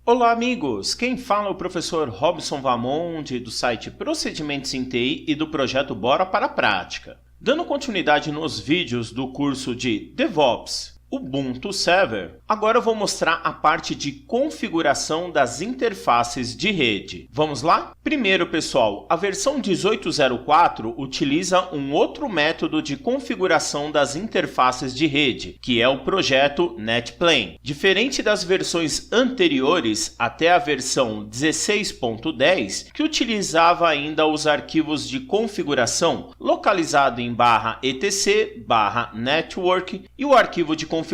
Olá, amigos! Quem fala é o professor Robson Vamonde, do site Procedimentos em TI e do projeto Bora para a Prática. Dando continuidade nos vídeos do curso de DevOps Ubuntu Server, agora eu vou mostrar a parte de configuração das interfaces de rede. Vamos lá? Primeiro, pessoal, a versão 18.04 utiliza um outro método de configuração das interfaces de rede, que é o projeto NetPlane. Diferente das versões anteriores, até a versão 16.10, que utilizava ainda os arquivos de configuração localizado em /etc/network e o arquivo de configuração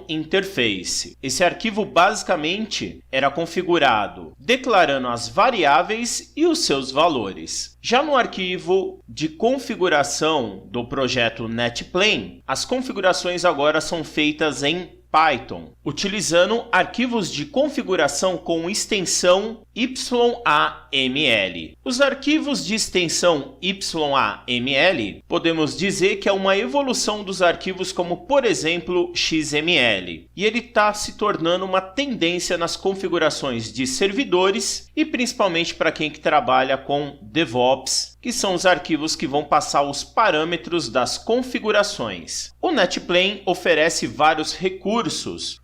interface. Esse arquivo basicamente era configurado declarando as variáveis e os seus valores. Já no arquivo de configuração do projeto NetPlane, as configurações agora são feitas em Python, utilizando arquivos de configuração com extensão YAML. Os arquivos de extensão YAML podemos dizer que é uma evolução dos arquivos como, por exemplo, XML. E ele está se tornando uma tendência nas configurações de servidores e principalmente para quem que trabalha com DevOps, que são os arquivos que vão passar os parâmetros das configurações. O NetPlane oferece vários recursos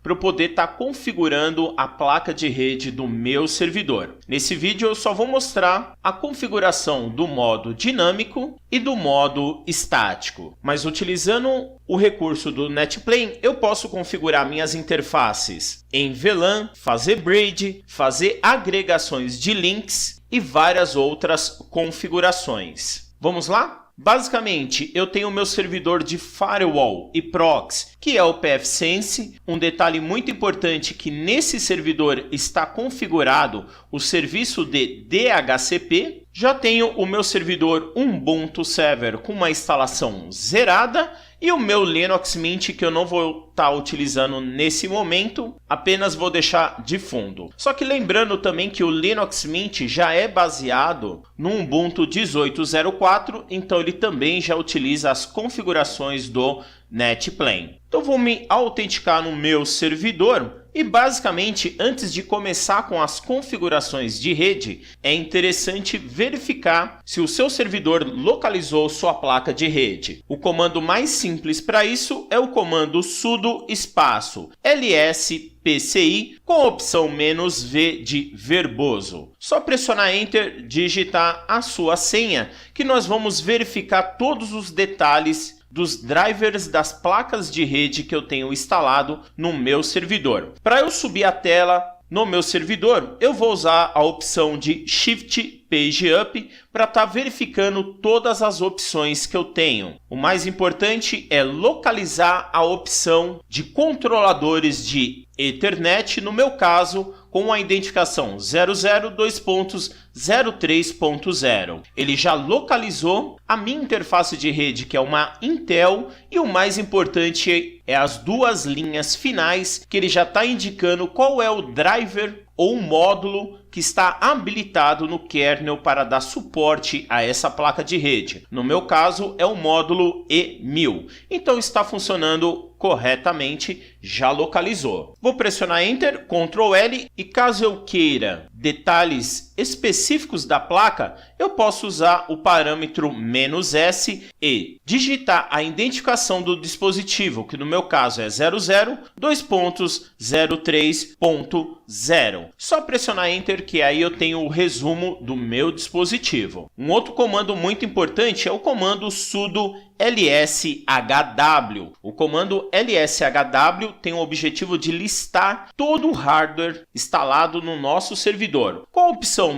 para eu poder estar configurando a placa de rede do meu servidor. Nesse vídeo eu só vou mostrar a configuração do modo dinâmico e do modo estático. Mas utilizando o recurso do NetPlane, eu posso configurar minhas interfaces em VLAN, fazer bridge, fazer agregações de links e várias outras configurações. Vamos lá? Basicamente, eu tenho o meu servidor de firewall e proxy, que é o pfSense. Um detalhe muito importante que nesse servidor está configurado o serviço de DHCP. Já tenho o meu servidor Ubuntu Server com uma instalação zerada e o meu Linux Mint que eu não vou estar utilizando nesse momento, apenas vou deixar de fundo. Só que lembrando também que o Linux Mint já é baseado no Ubuntu 18.04, então ele também já utiliza as configurações do NetPlane. Então vou me autenticar no meu servidor. E basicamente, antes de começar com as configurações de rede, é interessante verificar se o seu servidor localizou sua placa de rede. O comando mais simples para isso é o comando sudo espaço lspci com a opção "-v" de verboso. Só pressionar Enter, digitar a sua senha, que nós vamos verificar todos os detalhes dos drivers das placas de rede que eu tenho instalado no meu servidor. Para eu subir a tela no meu servidor, eu vou usar a opção de Shift Page Up para estar verificando todas as opções que eu tenho. O mais importante é localizar a opção de controladores de Ethernet, no meu caso, com a identificação 002.03.0. Ele já localizou a minha interface de rede, que é uma Intel, e o mais importante é as duas linhas finais, que ele já está indicando qual é o driver ou o módulo que está habilitado no kernel para dar suporte a essa placa de rede. No meu caso, é o módulo E1000. Então está funcionando corretamente, já localizou. Vou pressionar Enter, Ctrl L e caso eu queira detalhes específicos da placa, eu posso usar o parâmetro "-s" e digitar a identificação do dispositivo, que no meu caso é 00.2.03.0. Só pressionar Enter que aí eu tenho o resumo do meu dispositivo. Um outro comando muito importante é o comando sudo lshw. O comando lshw tem o objetivo de listar todo o hardware instalado no nosso servidor. Com a opção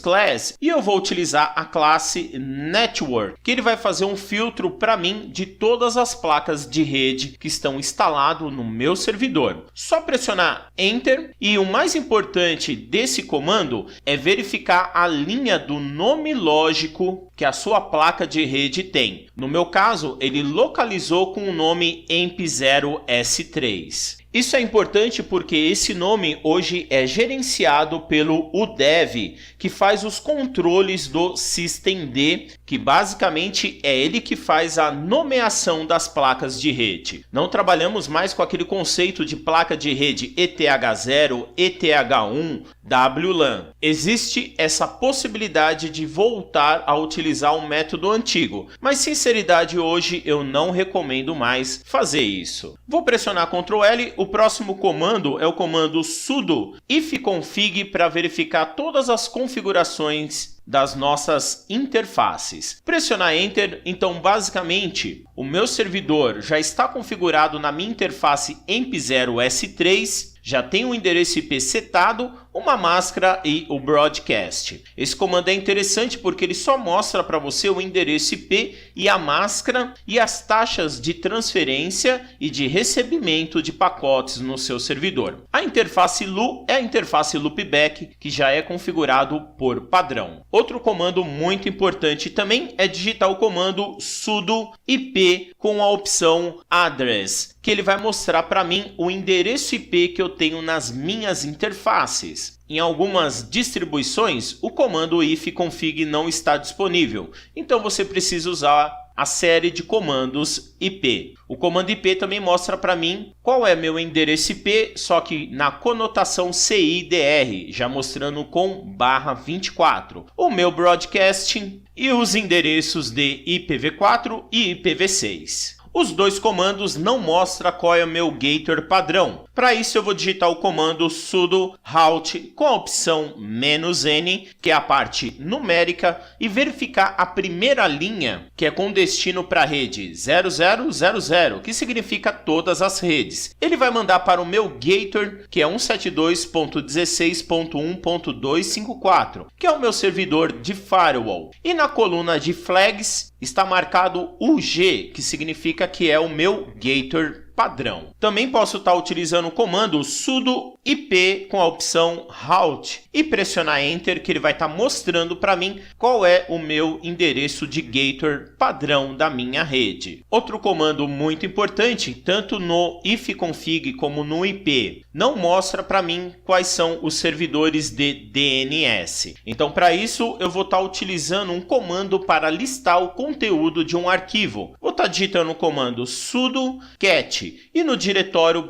"-class", e eu vou utilizar a classe Network, que ele vai fazer um filtro para mim de todas as placas de rede que estão instaladas no meu servidor. Só pressionar Enter e o mais importante desse comando é verificar a linha do nome lógico que a sua placa de rede tem. No meu caso, ele localizou com o nome EMP0S3. Isso é importante porque esse nome hoje é gerenciado pelo UDEV, que faz os controles do systemd, que basicamente é ele que faz a nomeação das placas de rede. Não trabalhamos mais com aquele conceito de placa de rede ETH0, ETH1, WLAN. Existe essa possibilidade de voltar a utilizar o método antigo, mas sinceridade hoje eu não recomendo mais fazer isso. Vou pressionar Ctrl L, o próximo comando é o comando sudo ifconfig para verificar todas as configurações das nossas interfaces. Pressionar Enter, então basicamente o meu servidor já está configurado na minha interface EMP0S3, já tem um endereço IP setado, uma máscara e o broadcast. Esse comando é interessante porque ele só mostra para você o endereço IP e a máscara e as taxas de transferência e de recebimento de pacotes no seu servidor. A interface LU é a interface loopback, que já é configurado por padrão. Outro comando muito importante também é digitar o comando sudo IP com a opção address, que ele vai mostrar para mim o endereço IP que eu tenho nas minhas interfaces. Em algumas distribuições, o comando ifconfig não está disponível, então você precisa usar a série de comandos IP. O comando IP também mostra para mim qual é meu endereço IP, só que na conotação CIDR, já mostrando com /24. O meu broadcasting e os endereços de IPv4 e IPv6. Os dois comandos não mostram qual é o meu gateway padrão. Para isso eu vou digitar o comando sudo halt com a opção "-n", que é a parte numérica, e verificar a primeira linha, que é com destino para a rede 0000, que significa todas as redes. Ele vai mandar para o meu gateway, que é 172.16.1.254, que é o meu servidor de firewall. E na coluna de flags está marcado UG, que significa que é o meu gateway padrão. Também posso estar utilizando o comando sudo IP com a opção halt e pressionar Enter, que ele vai estar mostrando para mim qual é o meu endereço de gateway padrão da minha rede. Outro comando muito importante, tanto no ifconfig como no IP, não mostra para mim quais são os servidores de DNS. Então, para isso, eu vou estar utilizando um comando para listar o conteúdo de um arquivo. Vou estar digitando o comando sudo cat e no diretório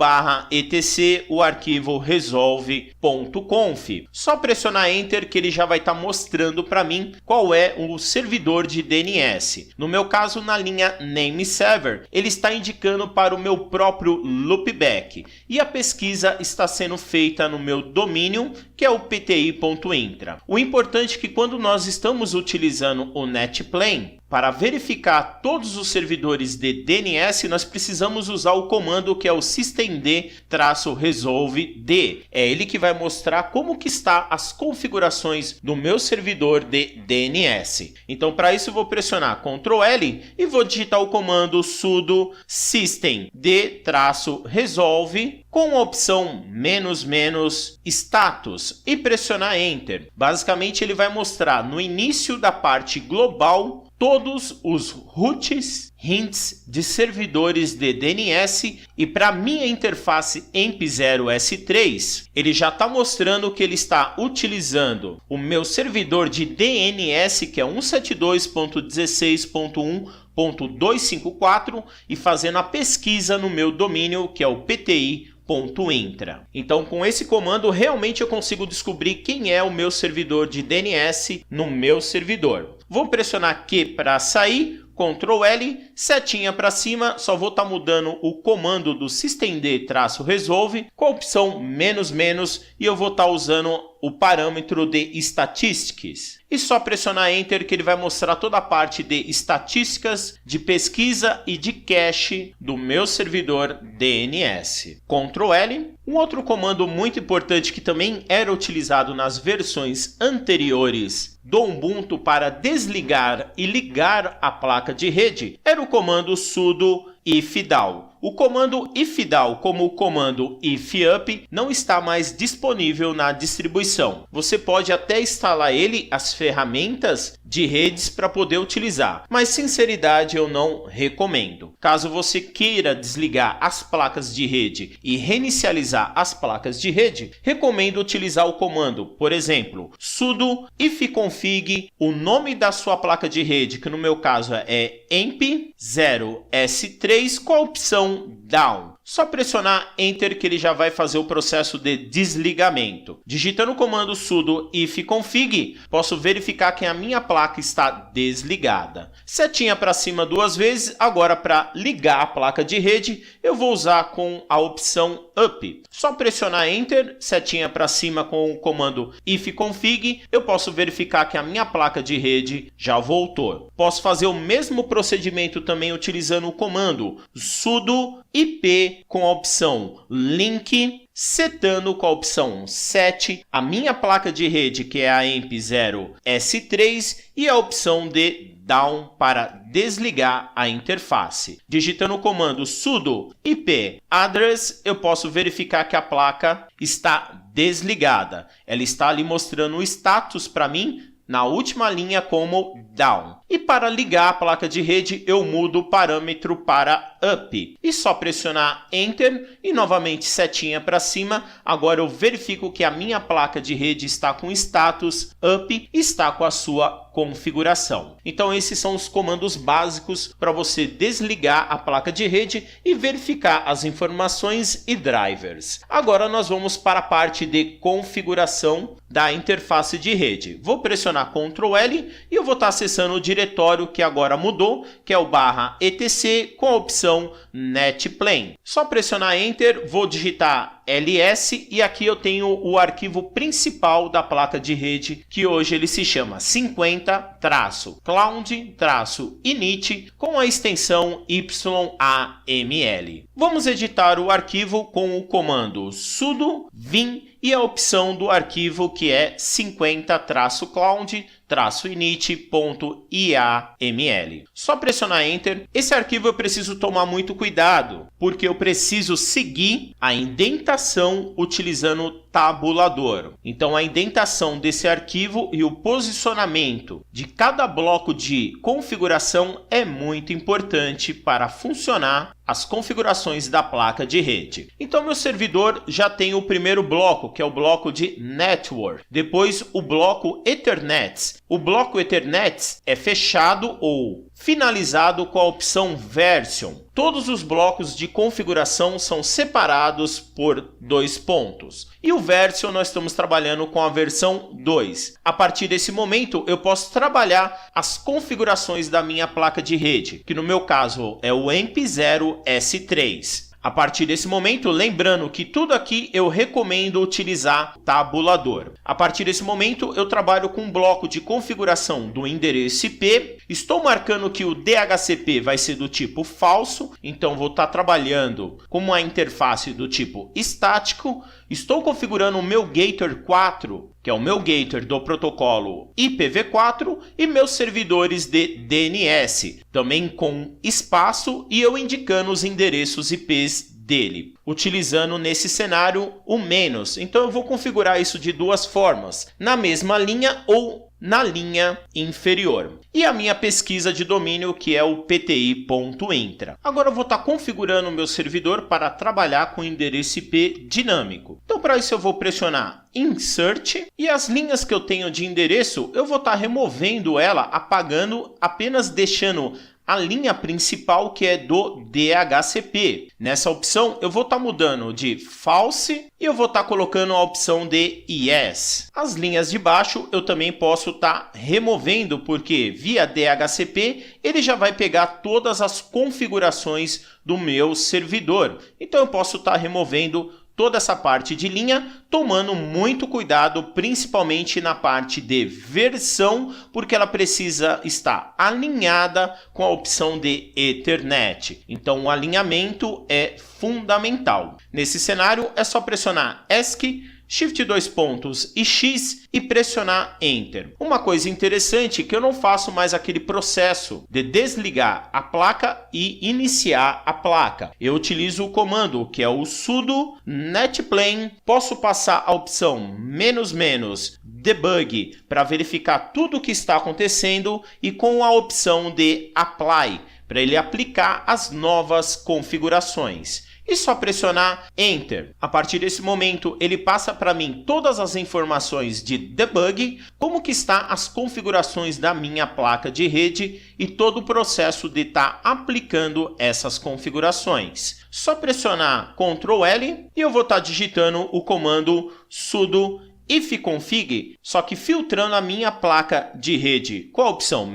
/etc o arquivo resolve.conf. Só pressionar Enter que ele já vai estar mostrando para mim qual é o servidor de DNS. No meu caso, na linha name server, ele está indicando para o meu próprio loopback e a pesquisa está sendo feita no meu domínio, que é o pti.intra. O importante é que quando nós estamos utilizando o NetPlane, para verificar todos os servidores de DNS, nós precisamos usar o comando que é o systemd-resolved. É ele que vai mostrar como que está as configurações do meu servidor de DNS. Então, para isso, eu vou pressionar Ctrl L e vou digitar o comando sudo systemd-resolve com a opção "-status" e pressionar Enter. Basicamente, ele vai mostrar no início da parte global todos os routes, hints de servidores de DNS, e para minha interface EMP0S3, ele já está mostrando que ele está utilizando o meu servidor de DNS, que é 172.16.1.254, e fazendo a pesquisa no meu domínio, que é o pti.intra. Então, com esse comando, realmente eu consigo descobrir quem é o meu servidor de DNS no meu servidor. Vou pressionar Q para sair, Ctrl L, setinha para cima, só vou estar mudando o comando do systemd-resolve com a opção "-", e eu vou estar usando o parâmetro de statistics. E só pressionar Enter que ele vai mostrar toda a parte de estatísticas, de pesquisa e de cache do meu servidor DNS. Ctrl L. Um outro comando muito importante que também era utilizado nas versões anteriores do Ubuntu para desligar e ligar a placa de rede era o comando sudo ifdown. O comando ifdown, como o comando ifup, não está mais disponível na distribuição. Você pode até instalar ele, as ferramentas de redes para poder utilizar, mas sinceridade eu não recomendo. Caso você queira desligar as placas de rede e reinicializar as placas de rede, recomendo utilizar o comando, por exemplo, sudo ifconfig o nome da sua placa de rede, que no meu caso é emp0s3 com a opção down. Só pressionar Enter que ele já vai fazer o processo de desligamento. Digitando o comando sudo ifconfig, posso verificar que a minha placa está desligada. Setinha para cima 2 vezes, agora para ligar a placa de rede, eu vou usar com a opção up. Só pressionar Enter, setinha para cima com o comando ifconfig, eu posso verificar que a minha placa de rede já voltou. Posso fazer o mesmo procedimento também utilizando o comando sudo ip com a opção link, setando com a opção set a minha placa de rede, que é a emp0s3, e a opção de down para desligar a interface. Digitando o comando sudo ip address, eu posso verificar que a placa está desligada. Ela está ali mostrando o status para mim na última linha como down. E para ligar a placa de rede, eu mudo o parâmetro para up. E só pressionar Enter e novamente setinha para cima. Agora eu verifico que a minha placa de rede está com status up e está com a sua configuração. Então esses são os comandos básicos para você desligar a placa de rede e verificar as informações e drivers. Agora nós vamos para a parte de configuração da interface de rede. Vou pressionar Ctrl L e eu vou estar acessando o diretório que agora mudou, que é o /etc com a opção netplane. Só pressionar Enter, vou digitar ls e aqui eu tenho o arquivo principal da placa de rede, que hoje ele se chama 50-cloud-init com a extensão YAML. Vamos editar o arquivo com o comando sudo vim e a opção do arquivo que é 50-cloud-init.yaml. Só pressionar Enter. Esse arquivo eu preciso tomar muito cuidado, porque eu preciso seguir a indentação utilizando o tabulador. Então a indentação desse arquivo e o posicionamento de cada bloco de configuração é muito importante para funcionar as configurações da placa de rede. Então meu servidor já tem o primeiro bloco, que é o bloco de Network. Depois o bloco Ethernet. O bloco Ethernet é fechado ou finalizado com a opção Version. Todos os blocos de configuração são separados por 2 pontos. E o Version nós estamos trabalhando com a versão 2. A partir desse momento eu posso trabalhar as configurações da minha placa de rede, que no meu caso é o EMP0S3. A partir desse momento, lembrando que tudo aqui eu recomendo utilizar tabulador. A partir desse momento, eu trabalho com um bloco de configuração do endereço IP. Estou marcando que o DHCP vai ser do tipo falso, então vou estar trabalhando com uma interface do tipo estático. Estou configurando o meu Gator 4, que é o meu Gator do protocolo IPv4, e meus servidores de DNS, também com espaço, e eu indicando os endereços IPs dele, utilizando nesse cenário o menos. Então eu vou configurar isso de 2 formas, na mesma linha ou na linha inferior. E a minha pesquisa de domínio, que é o pti.intra. Agora eu vou estar configurando o meu servidor para trabalhar com endereço IP dinâmico. Então para isso eu vou pressionar Insert e as linhas que eu tenho de endereço eu vou estar removendo ela, apagando, apenas deixando a linha principal, que é do DHCP. Nessa opção eu vou estar mudando de false e eu vou estar colocando a opção de yes. As linhas de baixo eu também posso estar removendo, porque via DHCP ele já vai pegar todas as configurações do meu servidor. Então eu posso estar removendo toda essa parte de linha, tomando muito cuidado, principalmente na parte de versão, porque ela precisa estar alinhada com a opção de Ethernet. Então o alinhamento é fundamental. Nesse cenário, é só pressionar ESC, Shift 2 pontos e X e pressionar Enter. Uma coisa interessante é que eu não faço mais aquele processo de desligar a placa e iniciar a placa. Eu utilizo o comando que é o sudo netplane, posso passar a opção ---- debug para verificar tudo o que está acontecendo e com a opção de apply para ele aplicar as novas configurações. E só pressionar Enter. A partir desse momento, ele passa para mim todas as informações de debug, como que está as configurações da minha placa de rede e todo o processo de estar aplicando essas configurações. Só pressionar Ctrl L e eu vou estar digitando o comando sudo ifconfig, só que filtrando a minha placa de rede com a opção "-a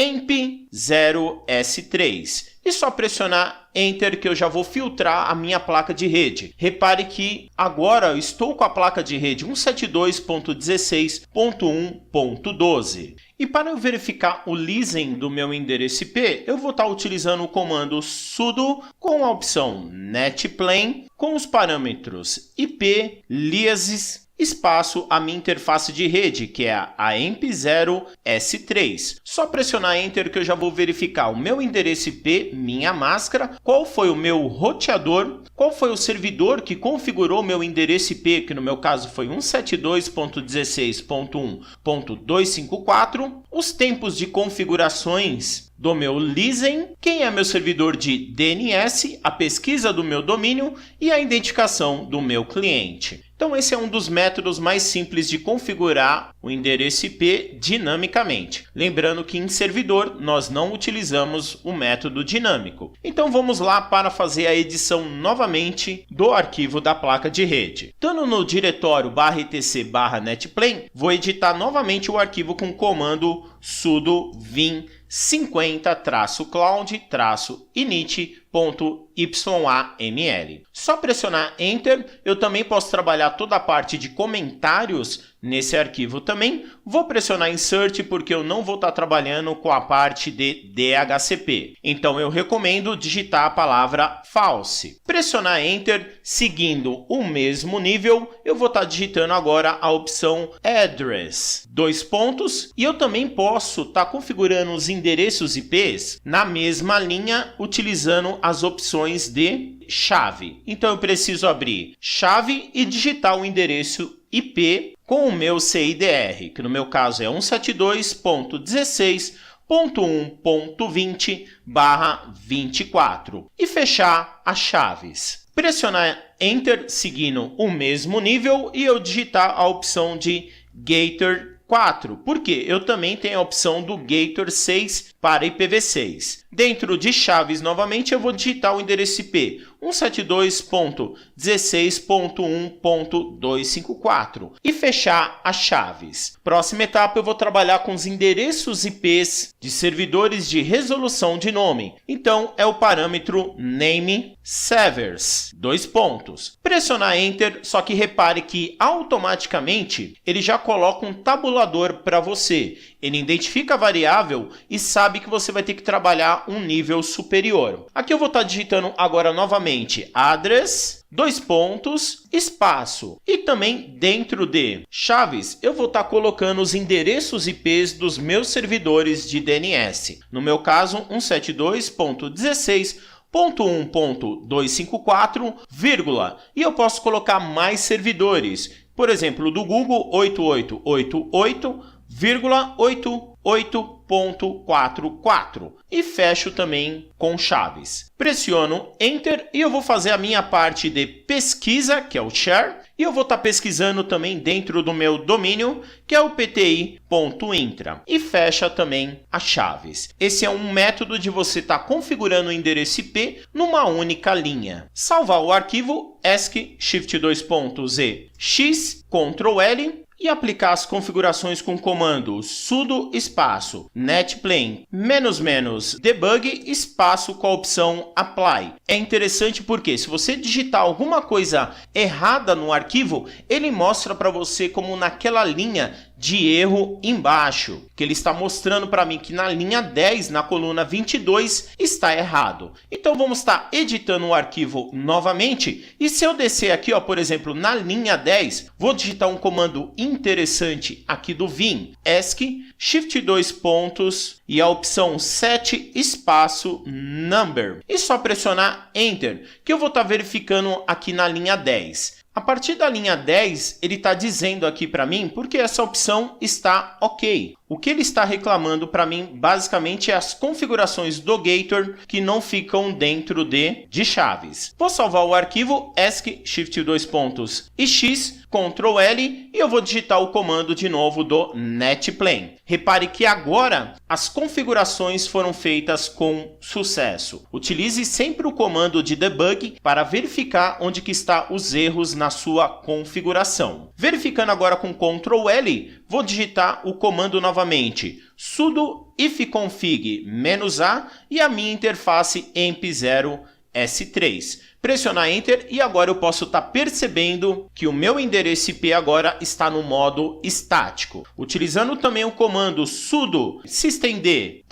emp0s3. E só pressionar Enter que eu já vou filtrar a minha placa de rede. Repare que agora eu estou com a placa de rede 172.16.1.12. E para eu verificar o listen do meu endereço IP, eu vou estar utilizando o comando sudo com a opção netplane com os parâmetros IP, liases, espaço a minha interface de rede, que é a emp0s3. Só pressionar Enter que eu já vou verificar o meu endereço IP, minha máscara, qual foi o meu roteador, qual foi o servidor que configurou meu endereço IP, que no meu caso foi 172.16.1.254, os tempos de configurações do meu listen, quem é meu servidor de DNS, a pesquisa do meu domínio e a identificação do meu cliente. Então esse é um dos métodos mais simples de configurar o endereço IP dinamicamente. Lembrando que em servidor nós não utilizamos o método dinâmico. Então vamos lá para fazer a edição novamente do arquivo da placa de rede. Estando no diretório /etc/netplane, vou editar novamente o arquivo com o comando sudo vim 50-cloud-init.yml. Só pressionar Enter, eu também posso trabalhar toda a parte de comentários nesse arquivo também. Vou pressionar Insert porque eu não vou estar trabalhando com a parte de DHCP. Então eu recomendo digitar a palavra false. Pressionar Enter, seguindo o mesmo nível, eu vou estar digitando agora a opção address, 2 pontos, e eu também posso estar configurando os endereços IPs na mesma linha, utilizando as opções de chave. Então eu preciso abrir chave e digitar o endereço IP com o meu CIDR, que no meu caso é 172.16.1.20/24, e fechar as chaves. Pressionar Enter seguindo o mesmo nível e eu digitar a opção de Gator 4, porque eu também tenho a opção do Gator 6 para IPv6. Dentro de chaves, novamente, eu vou digitar o endereço IP 172.16.1.254 e fechar as chaves. Próxima etapa, eu vou trabalhar com os endereços IPs de servidores de resolução de nome. Então, é o parâmetro name servers, 2 pontos. Pressionar Enter, só que repare que automaticamente ele já coloca um tabulador para você. Ele identifica a variável e sabe que você vai ter que trabalhar um nível superior. Aqui eu vou estar digitando agora novamente address, 2 pontos, espaço. E também dentro de chaves, eu vou estar colocando os endereços IPs dos meus servidores de DNS. No meu caso, 172.16.1.254, e eu posso colocar mais servidores. Por exemplo, do Google 8888,88.44 e fecho também com chaves. Pressiono Enter e eu vou fazer a minha parte de pesquisa, que é o share, e eu vou estar pesquisando também dentro do meu domínio, que é o pti.intra, e fecha também as chaves. Esse é um método de você estar configurando o endereço IP numa única linha. Salvar o arquivo ESC, Shift 2 pontos e X, Ctrl L, e aplicar as configurações com o comando sudo espaço netplane -- debug espaço com a opção apply. É interessante porque se você digitar alguma coisa errada no arquivo, ele mostra para você como naquela linha de erro embaixo, que ele está mostrando para mim que na linha 10, na coluna 22, está errado. Então vamos estar editando o arquivo novamente, e se eu descer aqui, ó, por exemplo, na linha 10, vou digitar um comando interessante aqui do Vim, ESC, Shift 2 pontos e a opção set espaço number. E só pressionar Enter, que eu vou estar verificando aqui na linha 10. A partir da linha 10, ele está dizendo aqui para mim porque essa opção está ok. O que ele está reclamando para mim, basicamente, é as configurações do Gator que não ficam dentro de chaves. Vou salvar o arquivo ESC, Shift 2 pontos e X, Ctrl L, e eu vou digitar o comando de novo do NetPlane. Repare que agora as configurações foram feitas com sucesso. Utilize sempre o comando de debug para verificar onde que está os erros na sua configuração. Verificando agora com Ctrl L, vou digitar o comando novamente, sudo ifconfig -a e a minha interface emp0 S3. Pressionar Enter e agora eu posso estar percebendo que o meu endereço IP agora está no modo estático. Utilizando também o comando sudo systemd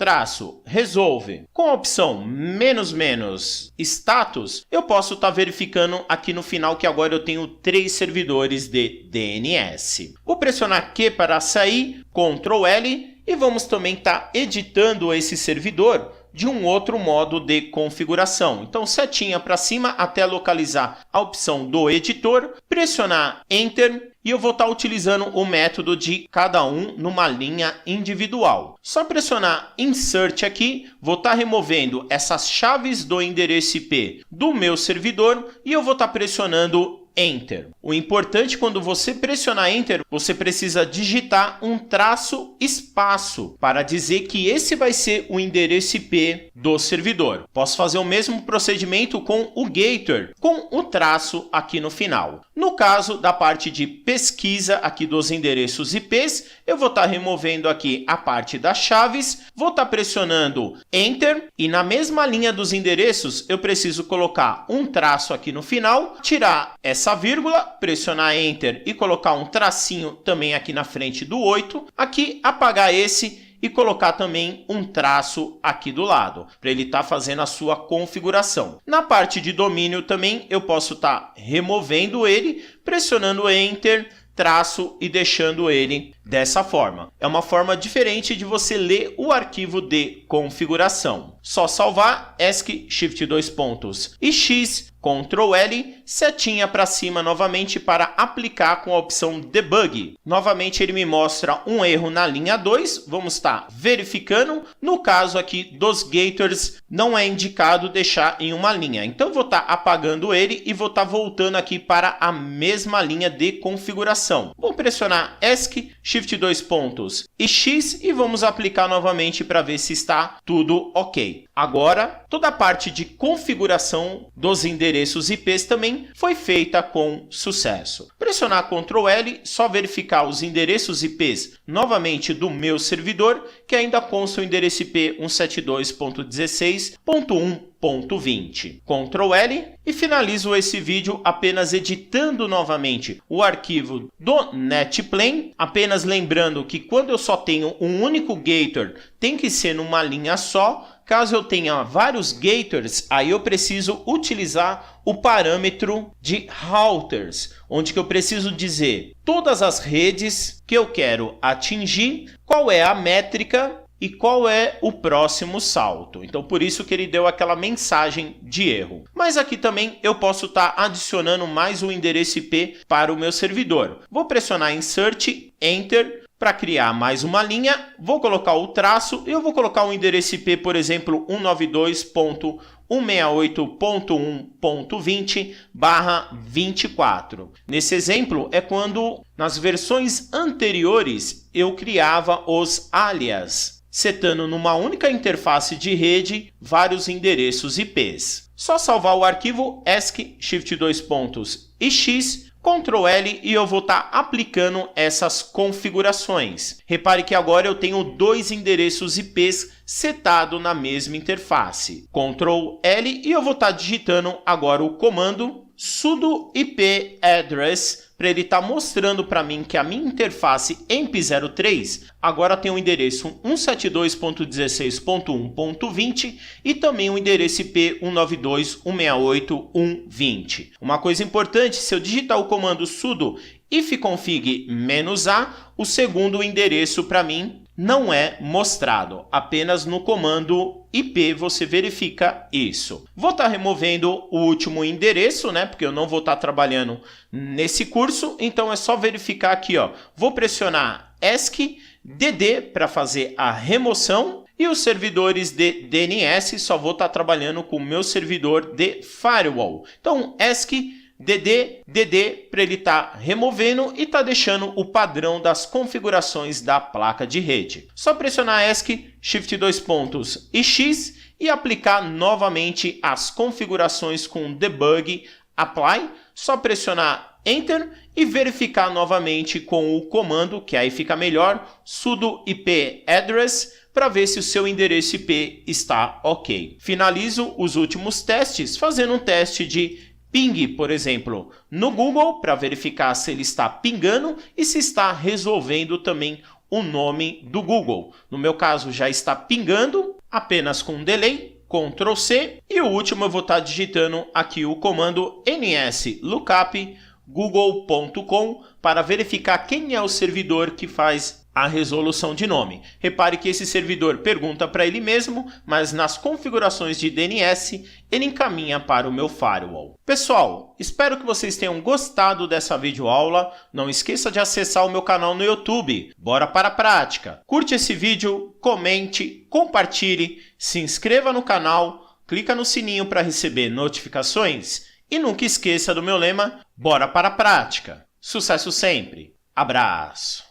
-resolve com a opção -- status, eu posso estar verificando aqui no final que agora eu tenho 3 servidores de DNS. Vou pressionar Q para sair, Ctrl L, e vamos também estar editando esse servidor de um outro modo de configuração. Então, setinha para cima até localizar a opção do editor, pressionar Enter e eu vou estar utilizando o método de cada um numa linha individual. Só pressionar Insert aqui, vou estar removendo essas chaves do endereço IP do meu servidor e eu vou estar pressionando Enter. O importante, quando você pressionar Enter, você precisa digitar um -- para dizer que esse vai ser o endereço IP do servidor. Posso fazer o mesmo procedimento com o Gator, com o traço aqui no final. No caso da parte de pesquisa aqui dos endereços IPs, eu vou estar removendo aqui a parte das chaves, vou estar pressionando Enter e na mesma linha dos endereços eu preciso colocar um traço aqui no final, tirar essa vírgula, pressionar Enter e colocar um tracinho também aqui na frente do 8, aqui apagar esse e colocar também um traço aqui do lado, para ele estar fazendo a sua configuração. Na parte de domínio também eu posso estar removendo ele, pressionando Enter, traço e deixando ele dessa forma. É uma forma diferente de você ler o arquivo de configuração. Só salvar, ESC, Shift 2 pontos e X, Ctrl L, setinha para cima novamente para aplicar com a opção Debug. Novamente ele me mostra um erro na linha 2, vamos estar verificando. No caso aqui dos Gators, não é indicado deixar em uma linha. Então eu vou estar apagando ele e vou estar voltando aqui para a mesma linha de configuração. Vou pressionar ESC, Shift 2 pontos e X e vamos aplicar novamente para ver se está tudo ok. Agora, toda a parte de configuração dos endereços IPs também foi feita com sucesso. Pressionar Ctrl L, só verificar os endereços IPs novamente do meu servidor, que ainda consta o endereço IP 172.16.1.20. Ctrl L e finalizo esse vídeo apenas editando novamente o arquivo do NetPlane, apenas lembrando que quando eu só tenho um único Gator, tem que ser numa linha só. Caso eu tenha vários Gators, aí eu preciso utilizar o parâmetro de routers, onde que eu preciso dizer todas as redes que eu quero atingir, qual é a métrica e qual é o próximo salto. Então, por isso que ele deu aquela mensagem de erro. Mas aqui também eu posso estar adicionando mais um endereço IP para o meu servidor. Vou pressionar Insert, Enter, para criar mais uma linha, vou colocar o traço e eu vou colocar um endereço IP, por exemplo, 192.168.1.20/24. Nesse exemplo é quando nas versões anteriores eu criava os alias, setando numa única interface de rede vários endereços IPs. Só salvar o arquivo ESC, Shift 2 pontos e X, Ctrl L e eu vou estar aplicando essas configurações. Repare que agora eu tenho 2 endereços IPs setados na mesma interface. Ctrl L e eu vou estar digitando agora o comando sudo IP address para ele estar mostrando para mim que a minha interface EMP03 agora tem o endereço 172.16.1.20 e também o endereço IP 192.168.1.20. Uma coisa importante, se eu digitar o comando sudo ifconfig-a, o segundo endereço para mim não é mostrado, apenas no comando IP você verifica isso. Vou estar removendo o último endereço, né? Porque eu não vou estar trabalhando nesse curso, então é só verificar aqui, ó. Vou pressionar ESC DD para fazer a remoção e os servidores de DNS só vou estar trabalhando com o meu servidor de firewall. Então ESC DD para ele estar removendo e estar deixando o padrão das configurações da placa de rede. Só pressionar ESC, Shift 2 pontos e X e aplicar novamente as configurações com Debug Apply. Só pressionar Enter e verificar novamente com o comando, que aí fica melhor, sudo IP address, para ver se o seu endereço IP está ok. Finalizo os últimos testes fazendo um teste de ping, por exemplo, no Google, para verificar se ele está pingando e se está resolvendo também o nome do Google. No meu caso, já está pingando, apenas com delay, Ctrl C. E o último, eu vou estar digitando aqui o comando nslookup google.com para verificar quem é o servidor que faz a resolução de nome. Repare que esse servidor pergunta para ele mesmo, mas nas configurações de DNS ele encaminha para o meu firewall. Pessoal, espero que vocês tenham gostado dessa videoaula. Não esqueça de acessar o meu canal no YouTube. Bora para a prática! Curte esse vídeo, comente, compartilhe, se inscreva no canal, clica no sininho para receber notificações e nunca esqueça do meu lema, bora para a prática! Sucesso sempre! Abraço!